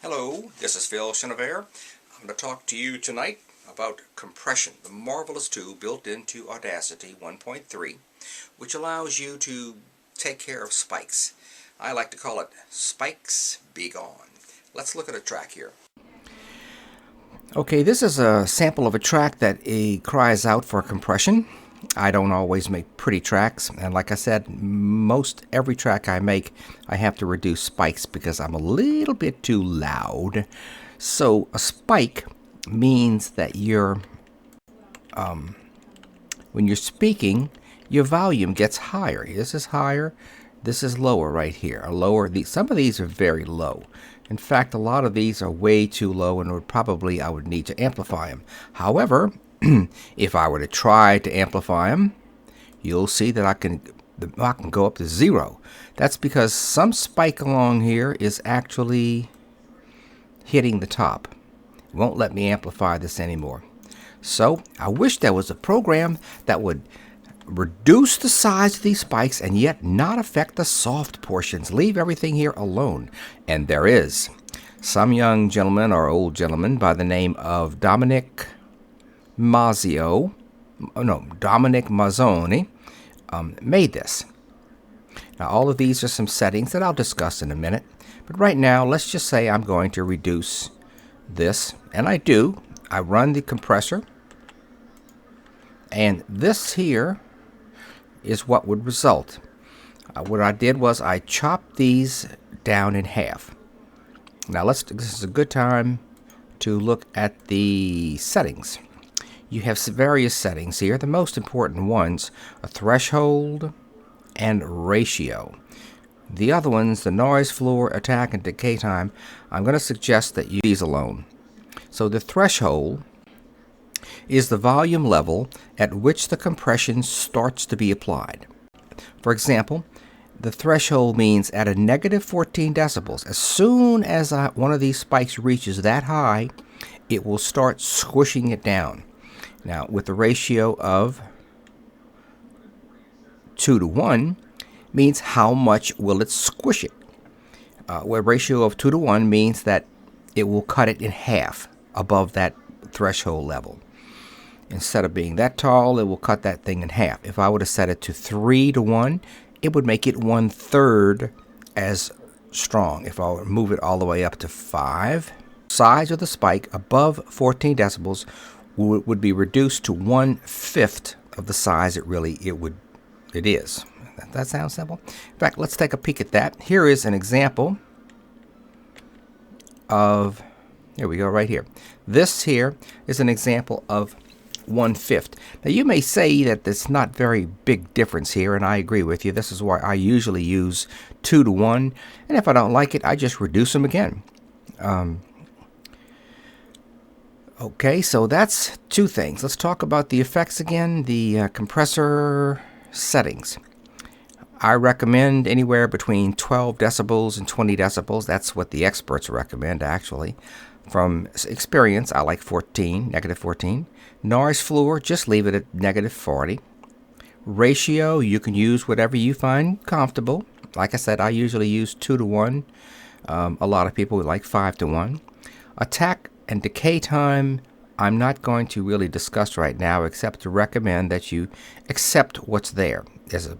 Hello, this is Phil Chenevert. I'm going to talk to you tonight about compression, the marvelous tool built into Audacity 1.3, which allows you to take care of spikes. I like to call it spikes be gone. Let's look at a track here. Okay, this is a sample of a track that cries out for compression. I don't always make pretty tracks, and like I said, most every track I make, I have to reduce spikes because I'm a little bit too loud. So a spike means that when you're speaking, your volume gets higher. This is higher, this is lower right here. Some of these are very low. In fact, a lot of these are way too low and I would need to amplify them. However, if I were to try to amplify them, you'll see that I can go up to 0. That's because some spike along here is actually hitting the top. It won't let me amplify this anymore. So I wish there was a program that would reduce the size of these spikes and yet not affect the soft portions. Leave everything here alone. And there is. Some young gentleman or old gentleman by the name of Dominic Mazzoni made this. Now all of these are some settings that I'll discuss in a minute, but right now let's just say I'm going to reduce this, and I do. I run the compressor, and this here is what would result. What I did was I chopped these down in half. Now this is a good time to look at the settings. You have various settings here. The most important ones are threshold and ratio. The other ones, the noise floor, attack, and decay time, I'm going to suggest that you leave these alone. So the threshold is the volume level at which the compression starts to be applied. For example, the threshold means at a negative 14 decibels. As soon as one of these spikes reaches that high, it will start squishing it down. Now, with the ratio of 2:1 means how much will it squish it. Where ratio of 2:1 means that it will cut it in half above that threshold level. Instead of being that tall, it will cut that thing in half. If I were to set it to 3:1, it would make it 1/3 as strong. If I were to move it all the way up to 5, size of the spike above 14 decibels would be reduced to 1/5 of the size it is. That sounds simple. In fact, let's take a peek at that. Here is an example of, here we go right here. This here is an example of 1/5. Now you may say that there's not very big difference here, and I agree with you. This is why I usually use 2:1, and if I don't like it, I just reduce them again. Okay, so that's two things. Let's talk about the effects again. The compressor settings. I recommend anywhere between 12 decibels and 20 decibels. That's what the experts recommend, actually. From experience, I like 14, negative 14. Noise floor, just leave it at negative 40. Ratio, you can use whatever you find comfortable. Like I said, I usually use 2:1. A lot of people would like 5:1. Attack and decay time, I'm not going to really discuss right now, except to recommend that you accept what's there. There's a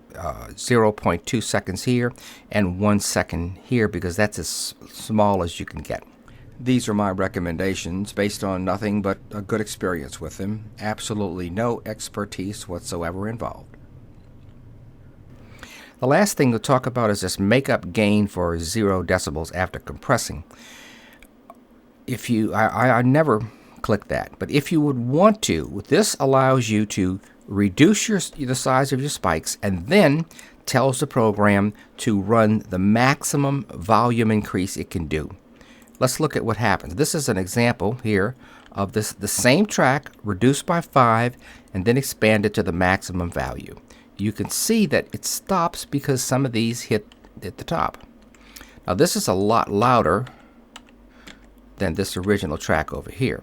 0.2 seconds here and 1 second here, because that's as small as you can get. These are my recommendations based on nothing but a good experience with them. Absolutely no expertise whatsoever involved. The last thing to talk about is this makeup gain for 0 decibels after compressing. I never click that, but if you would want to, this allows you to reduce the size of your spikes and then tells the program to run the maximum volume increase it can do. Let's look at what happens. This is an example here of the same track reduced by 5 and then expanded to the maximum value. You can see that it stops because some of these hit at the top. Now this is a lot louder than this original track over here.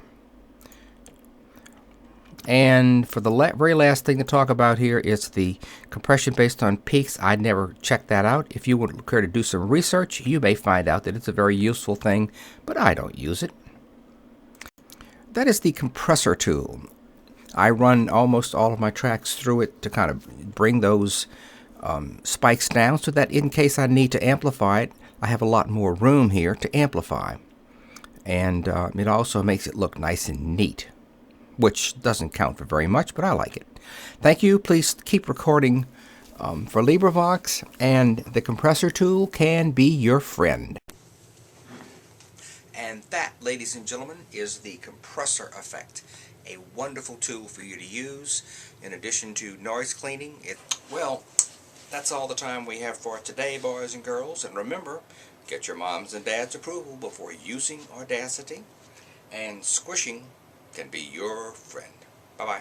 And for the very last thing to talk about here is the compression based on peaks. I never checked that out. If you would care to do some research, you may find out that it's a very useful thing, but I don't use it. That is the compressor tool. I run almost all of my tracks through it to kind of bring those spikes down so that in case I need to amplify it, I have a lot more room here to amplify. And it also makes it look nice and neat, which doesn't count for very much, but I like it. Thank you. Please keep recording for Librivox, and the compressor tool can be your friend. And that, ladies and gentlemen, is the Compressor Effect. A wonderful tool for you to use in addition to noise cleaning. Well, that's all the time we have for today, boys and girls. And remember, get your mom's and dad's approval before using Audacity. And squishing can be your friend. Bye-bye.